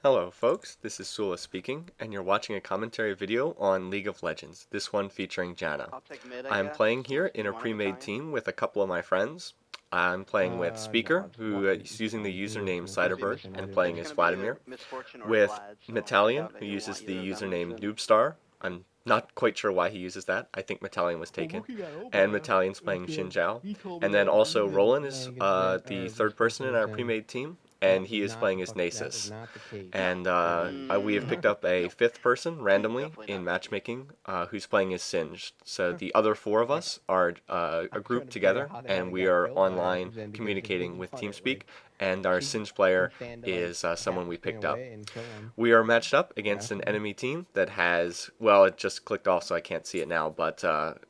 Hello folks, this is Sula speaking, and you're watching a commentary video on League of Legends, this one featuring Janna. I'll take mid, I I'm guess. playing here in You a wanna go pre-made Zion? team with a couple of my friends. I'm playing with No, Speaker, just who what is using the username It's gonna be Ciderberg mis and United playing it's as gonna be Vladimir, either Misfortune or with Vlad, so I Metallion, doubt that who he'll uses want the either of them. username Noobstar. I'm not quite sure why he uses that. I think Metallion was taken. And Metallion's playing Xin Zhao. And then also Roland is the third person in our pre-made team, and he is playing as Nasus. And we have picked up a fifth person randomly Definitely in not. matchmaking who's playing as Singed. So the other four of us are a group together, and we are online communicating with TeamSpeak, and our Singed player is someone we picked up. We are matched up against an enemy team that has, well, it just clicked off so I can't see it now, but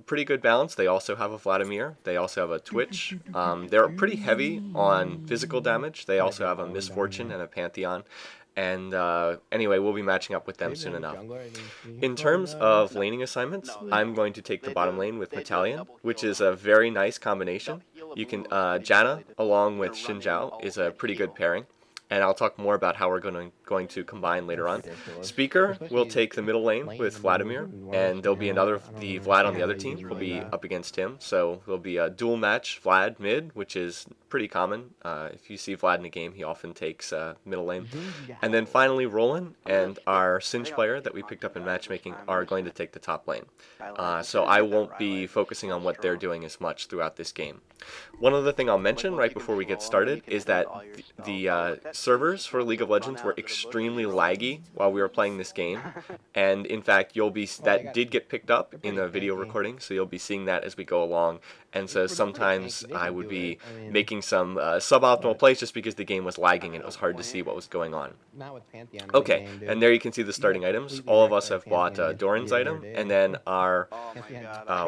pretty good balance. They also have a Vladimir. They also have a Twitch. They're pretty heavy on physical damage. They also have a Misfortune and a Pantheon. And anyway, we'll be matching up with them soon enough. In terms of laning assignments, I'm going to take the bottom lane with Metallion, which is a very nice combination. You can Janna along with Xin Zhao is a pretty good pairing, and I'll talk more about how we're going to combine later on. Speaker will take the middle lane with Vladimir, and there'll be the Vlad on the other team will be up against him, so there'll be a dual match Vlad mid, which is pretty common. If you see Vlad in a game, he often takes middle lane. And then finally, Roland and our Singe player that we picked up in matchmaking are going to take the top lane. So I won't be focusing on what they're doing as much throughout this game. One other thing I'll mention right before we get started is that the servers for League of Legends were extremely laggy while we were playing this game, and in fact that did get picked up in the video recording, so you'll be seeing that as we go along. And so sometimes I would be making some suboptimal plays just because the game was lagging and it was hard to see what was going on. Okay, and there you can see the starting items. All of us have bought Doran's item, and then our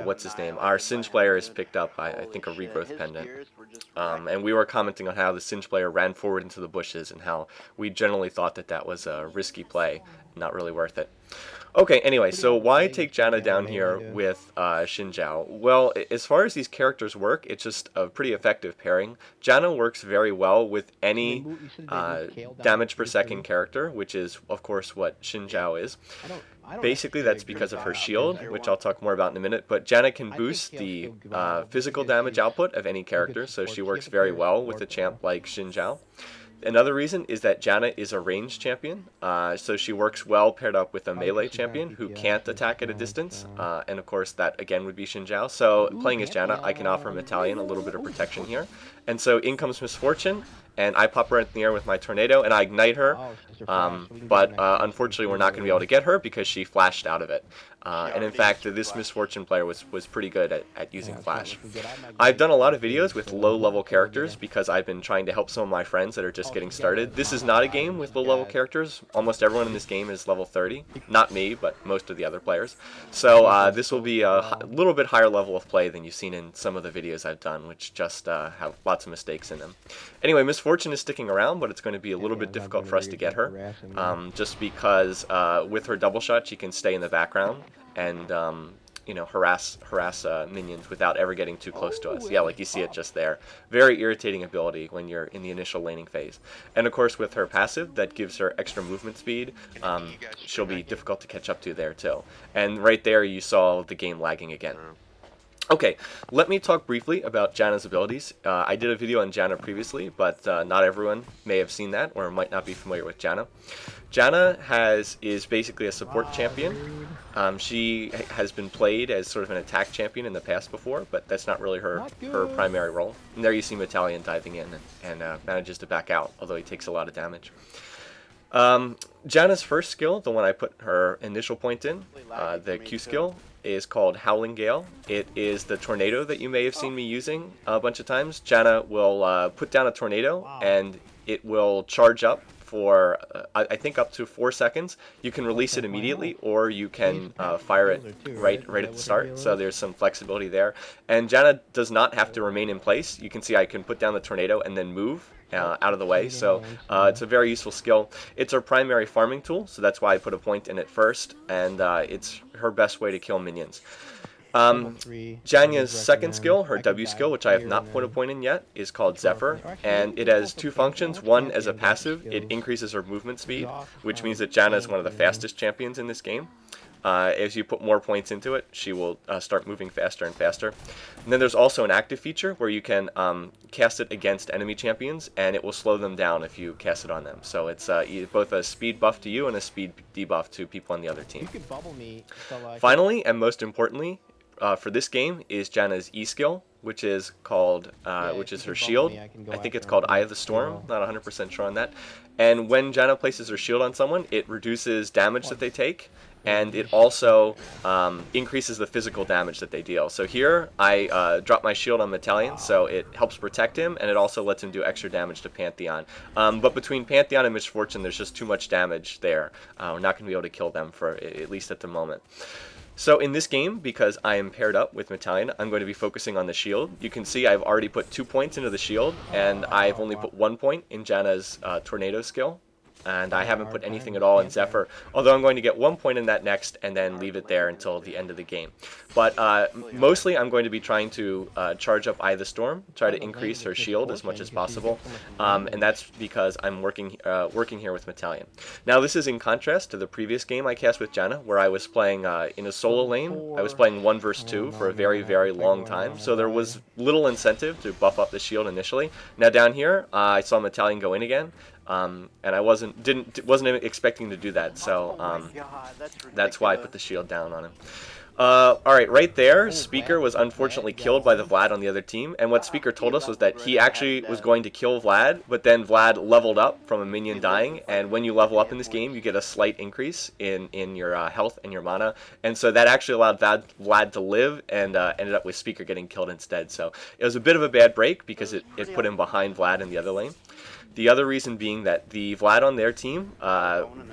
what's his name? Our Singe player has picked up, I think, a regrowth pendant. And we were commenting on how the Singe player ran forward into the bushes and how we generally thought that that was a risky play, not really worth it. Okay, anyway, so why take Janna down here with Xin Zhao? Well, as far as these characters work, it's just a pretty effective pairing. Janna works very well with any damage per second character, which is, of course, what Xin Zhao is. Basically, that's because of her shield, which I'll talk more about in a minute, but Janna can boost the physical damage output of any character, so she works very well with a champ like Xin Zhao. Another reason is that Janna is a ranged champion, so she works well paired up with a melee champion who can't attack at a distance, and of course that again would be Xin Zhao. So playing as Janna, I can offer Metallion a little bit of protection here. And so in comes Misfortune, and I pop her in the air with my tornado, and I ignite her, but unfortunately we're not going to be able to get her because she flashed out of it. And in fact, this Misfortune player was pretty good at using Flash. I've done a lot of videos with low-level characters because I've been trying to help some of my friends that are just getting started. This is not a game with low-level characters. Almost everyone in this game is level 30. Not me, but most of the other players. So this will be a little bit higher level of play than you've seen in some of the videos I've done, which just have lots of mistakes in them. Anyway, Misfortune is sticking around, but it's going to be a little bit difficult for us to get her, just because with her double shot she can stay in the background and you know, harass minions without ever getting too close to us. Yeah, like you see it just there. Very irritating ability when you're in the initial laning phase. And of course with her passive, that gives her extra movement speed. She'll be difficult to catch up to there too. And right there you saw the game lagging again. Okay, let me talk briefly about Janna's abilities. I did a video on Janna previously, but not everyone may have seen that or might not be familiar with Janna. Janna is basically a support champion. She has been played as sort of an attack champion in the past before, but that's not really her primary role. And there you see Metallion diving in and manages to back out, although he takes a lot of damage. Janna's first skill, the one I put her initial point in, the Q skill, is called Howling Gale. It is the tornado that you may have seen me using a bunch of times. Janna will put down a tornado and it will charge up for I think up to 4 seconds. You can release it immediately or you can fire it right at the start, so there's some flexibility there. And Janna does not have to remain in place. You can see I can put down the tornado and then move out of the way, so it's a very useful skill. It's her primary farming tool, so that's why I put a point in it first, and it's her best way to kill minions. Janya's second skill, her W skill, which I have not put a point in yet, is called Zephyr, and it has two functions. One, as a passive, it increases her movement speed, which means that Janna is one of the fastest champions in this game. As you put more points into it, she will start moving faster and faster. And then there's also an active feature where you can cast it against enemy champions, and it will slow them down if you cast it on them. So it's both a speed buff to you and a speed debuff to people on the other team. Finally, and most importantly, for this game is Janna's E skill, which is called, which is her shield. I think it's called Eye of the Storm. Not 100% sure on that. And when Janna places her shield on someone, it reduces damage that they take, and it also increases the physical damage that they deal. So here, I drop my shield on Metallion, so it helps protect him, and it also lets him do extra damage to Pantheon. But between Pantheon and Misfortune, there's just too much damage there. We're not going to be able to kill them, for at least at the moment. So in this game, because I am paired up with Metallion, I'm going to be focusing on the shield. You can see I've already put 2 points into the shield, and I've only put 1 point in Janna's Tornado skill. And I haven't put anything at all in Zephyr, although I'm going to get 1 point in that next and then leave it there until the end of the game. But mostly I'm going to be trying to charge up Eye of the Storm, try to increase her shield as much as possible, and that's because I'm working here with Metallion. Now this is in contrast to the previous game I cast with Janna, where I was playing in a solo lane. I was playing 1 versus 2 for a very, very long time, so there was little incentive to buff up the shield initially. Now down here, I saw Metallion go in again. And I wasn't expecting to do that, so that's why I put the shield down on him. Alright, right there, Speaker was unfortunately killed by the Vlad on the other team, and what Speaker told us was that he actually was going to kill Vlad, but then Vlad leveled up from a minion dying, and when you level up in this game, you get a slight increase in your health and your mana, and so that actually allowed Vlad to live, and ended up with Speaker getting killed instead. So it was a bit of a bad break, because it put him behind Vlad in the other lane. The other reason being that the Vlad on their team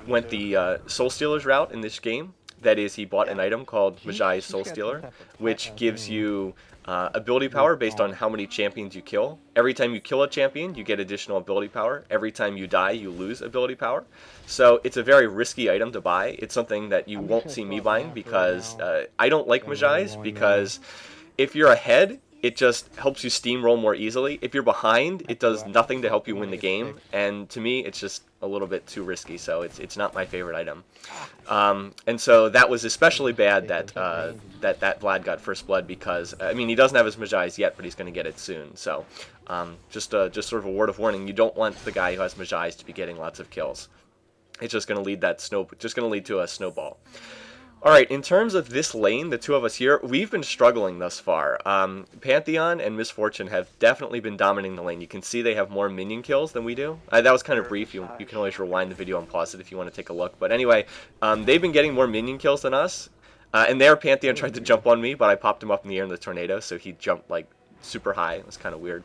went the Soul Stealer's route in this game. That is, he bought an item called Mejai's Soul Stealer, which gives you ability power based on how many champions you kill. Every time you kill a champion, you get additional ability power. Every time you die, you lose ability power. So it's a very risky item to buy. It's something that you won't see me buying, because I don't like Mejai's, because if you're ahead, it just helps you steamroll more easily. If you're behind, it does nothing to help you win the game, and to me, it's just a little bit too risky, so it's not my favorite item. And so that was especially bad that that Vlad got first blood, because, I mean, he doesn't have his Mejai's yet, but he's going to get it soon. So just sort of a word of warning, you don't want the guy who has Mejai's to be getting lots of kills. It's just going to lead to a snowball. Alright, in terms of this lane, the two of us here, we've been struggling thus far. Pantheon and Misfortune have definitely been dominating the lane. You can see they have more minion kills than we do. That was kind of brief. You can always rewind the video and pause it if you want to take a look. But anyway, they've been getting more minion kills than us. And there, Pantheon tried to jump on me, but I popped him up in the air in the tornado, so he jumped like super high. It was kind of weird.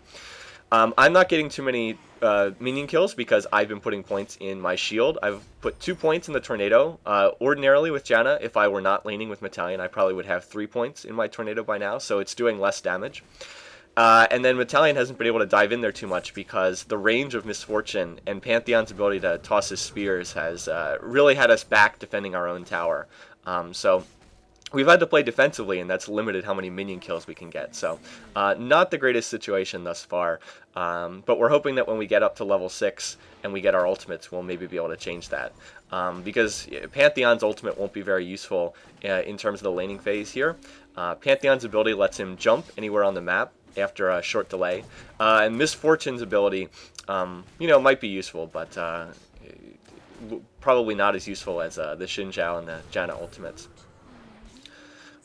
I'm not getting too many minion kills because I've been putting points in my shield. I've put 2 points in the tornado. Ordinarily with Janna, if I were not laning with Metallion, I probably would have 3 points in my tornado by now, so it's doing less damage. And then Metallion hasn't been able to dive in there too much, because the range of Misfortune and Pantheon's ability to toss his spears has really had us back defending our own tower. So we've had to play defensively, and that's limited how many minion kills we can get. So not the greatest situation thus far, but we're hoping that when we get up to level 6 and we get our ultimates, we'll maybe be able to change that. Because Pantheon's ultimate won't be very useful in terms of the laning phase here. Pantheon's ability lets him jump anywhere on the map after a short delay. And Misfortune's ability, you know, might be useful, but probably not as useful as the Xin Zhao and the Janna ultimates.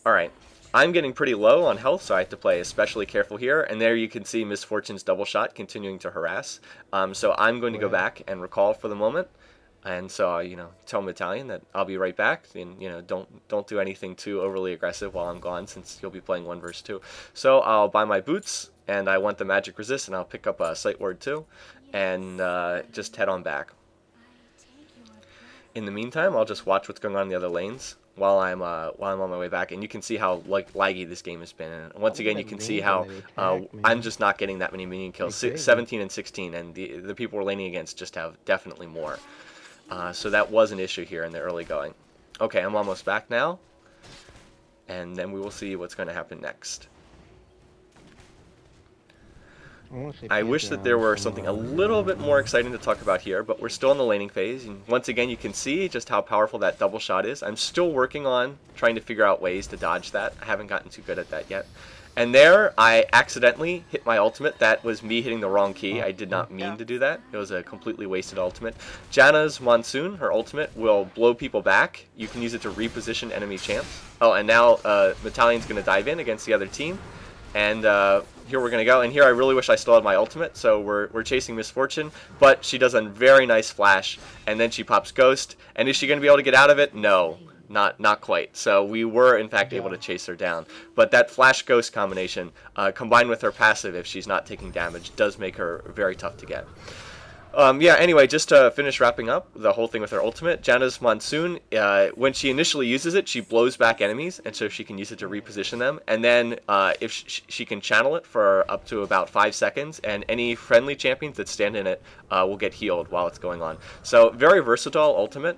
Alright, I'm getting pretty low on health, so I have to play especially careful here. And there you can see Misfortune's double shot continuing to harass. So I'm going to go back and recall for the moment. And so, you know, tell Metallion that I'll be right back. And, you know, don't do anything too overly aggressive while I'm gone, since you'll be playing 1 versus 2. So I'll buy my boots, and I want the magic resist, and I'll pick up a sight word too, and just head on back. In the meantime, I'll just watch what's going on in the other lanes while I'm on my way back, and you can see how laggy this game has been. And once again, you can see how I'm just not getting that many minion kills. 17 and 16, and the people we're laning against just have definitely more. So that was an issue here in the early going. Okay, I'm almost back now. and then we will see what's going to happen next. I wish that there were something a little bit more exciting to talk about here, but we're still in the laning phase. And once again, you can see just how powerful that double shot is. I'm still working on trying to figure out ways to dodge that. I haven't gotten too good at that yet. And there, I accidentally hit my ultimate. That was me hitting the wrong key. I did not mean to do that. It was a completely wasted ultimate. Janna's Monsoon, her ultimate, will blow people back. You can use it to reposition enemy champs. Oh, and now Metallion's going to dive in against the other team. And here we're going to go. And here I really wish I still had my ultimate. So we're chasing Misfortune. But she does a very nice flash. And then she pops Ghost. And is she going to be able to get out of it? No. Not quite. So we were, in fact, able to chase her down. But that Flash Ghost combination, combined with her passive if she's not taking damage, does make her very tough to get. Yeah, anyway, just to finish wrapping up the whole thing with her ultimate, Janna's Monsoon, when she initially uses it, she blows back enemies, and so she can use it to reposition them. And then if she can channel it for up to about 5 seconds, and any friendly champions that stand in it will get healed while it's going on. So very versatile ultimate,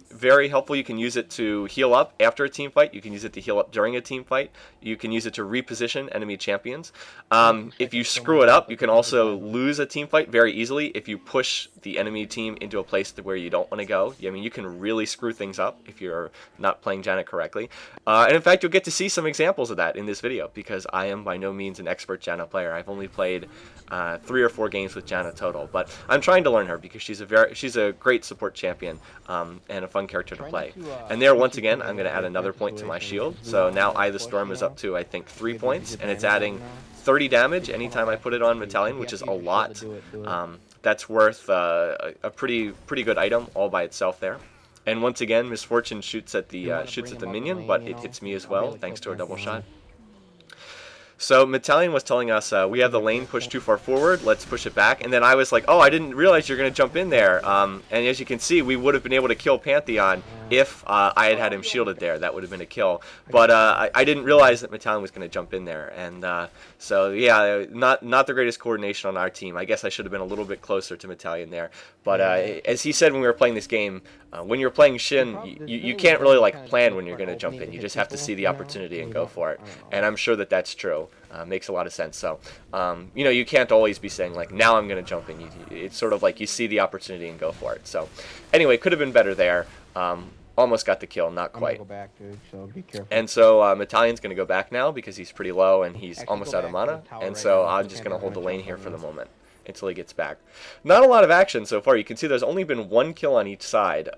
very helpful. You can use it to heal up after a team fight. You can use it to heal up during a team fight. You can use it to reposition enemy champions. If you screw it up, you can also lose a team fight very easily if you push the enemy team into a place where you don't want to go. I mean, you can really screw things up if you're not playing Janna correctly. And in fact, you'll get to see some examples of that in this video, because I am by no means an expert Janna player. I've only played 3 or 4 games with Janna total, but I'm trying to learn her because she's a great support champion and a fun character to play. And there, once again, I'm going to add another point to my shield. So now Eye of the Storm is up to, I think, 3 points, and it's adding 30 damage anytime I put it on Metallion, which is a lot. That's worth a pretty good item all by itself there. And once again, Misfortune shoots at the minion, but it hits me as well thanks to a double shot. So Metallion was telling us, we have the lane pushed too far forward, let's push it back. And then I was like, oh, I didn't realize you're going to jump in there. And as you can see, we would have been able to kill Pantheon if I had him shielded there. That would have been a kill. But I didn't realize that Metallion was going to jump in there. And so, yeah, not the greatest coordination on our team. I guess I should have been a little bit closer to Metallion there. But as he said when we were playing this game, when you're playing Shin, you can't really like plan when you're going to jump in. You just have to see the opportunity and go for it. And I'm sure that that's true. Makes a lot of sense. So, you know, you can't always be saying, like, now I'm going to jump in. It's sort of like you see the opportunity and go for it. So, anyway, could have been better there. Almost got the kill, not quite. Go back, dude, so be careful. And so Metallion's going to go back now because he's pretty low and he's almost out of mana. And so I'm just going to hold the lane here for the moment until he gets back. Not a lot of action so far. You can see there's only been 1 kill on each side.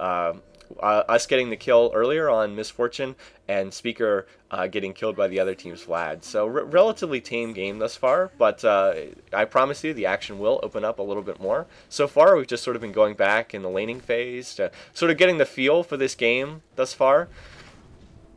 Us getting the kill earlier on Misfortune and Speaker getting killed by the other team's Vlad. So relatively tame game thus far, but I promise you the action will open up a little bit more. So far we've just sort of been going back in the laning phase to sort of getting the feel for this game thus far.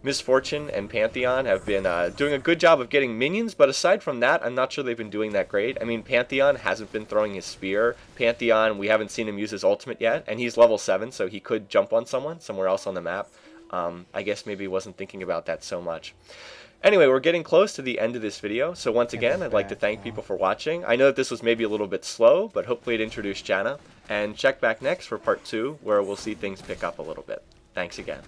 Misfortune and Pantheon have been doing a good job of getting minions, but aside from that, I'm not sure they've been doing that great. I mean, Pantheon hasn't been throwing his spear. Pantheon, we haven't seen him use his ultimate yet, and he's level 7, so he could jump on someone somewhere else on the map. I guess maybe he wasn't thinking about that so much. Anyway, we're getting close to the end of this video, so once again, I'd like to thank people for watching. I know that this was maybe a little bit slow, but hopefully it introduced Janna. And check back next for part 2, where we'll see things pick up a little bit. Thanks again.